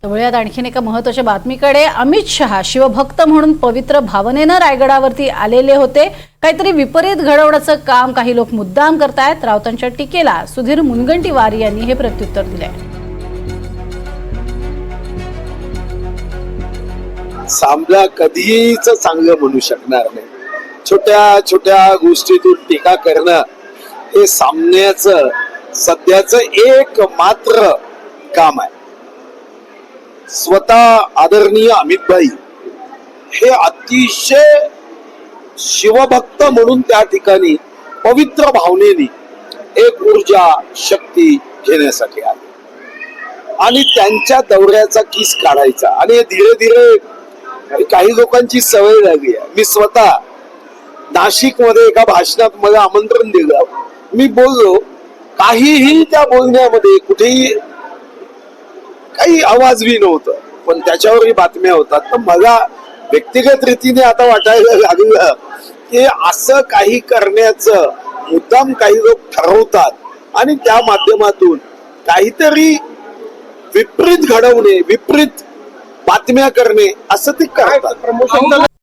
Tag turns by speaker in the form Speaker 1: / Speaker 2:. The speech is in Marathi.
Speaker 1: वळूयात आणखीन एका महत्त्वाच्या बातमीकडे। अमित शहा शिवभक्त म्हणून पवित्र भावनेने रायगडावरती आलेले होते। काहीतरी विपरीत घडवण्याचं काम काही लोक मुद्दाम करतायत। राऊतांच्या टीकेला सुधीर मुनगंटीवार यांनी हे प्रत्युत्तर दिले।
Speaker 2: सामना कधीच चांगलं म्हणू शकणार नाही। छोट्या छोट्या गोष्टीतून टीका करणं हे सामन्याचं सध्याचं एक मात्र काम आहे। स्वतः आदरणीय अमित भाई हे अतिशय शिवभक्त म्हणून त्या ठिकाणी पवित्र भावनेने एक ऊर्जा शक्ती घेण्यासाठी आले आणि त्यांच्या दौऱ्याचा किस काढायचा आणि धीरे धीरे काही लोकांची सवय लागली आहे। मी स्वतः नाशिक मध्ये एका भाषणात मला आमंत्रण दिलं, मी बोललो, काहीही त्या बोलण्यामध्ये कुठेही काही आवाजवी नव्हतं, पण त्याच्यावरही बातम्या होतात। तर मला व्यक्तिगत रीतीने आता वाटायला लागलं की असं काही करण्याचं मुद्दाम काही लोक ठरवतात आणि त्या माध्यमातून काहीतरी विपरीत घडवणे, विपरीत बातम्या करणे असं ते करतात।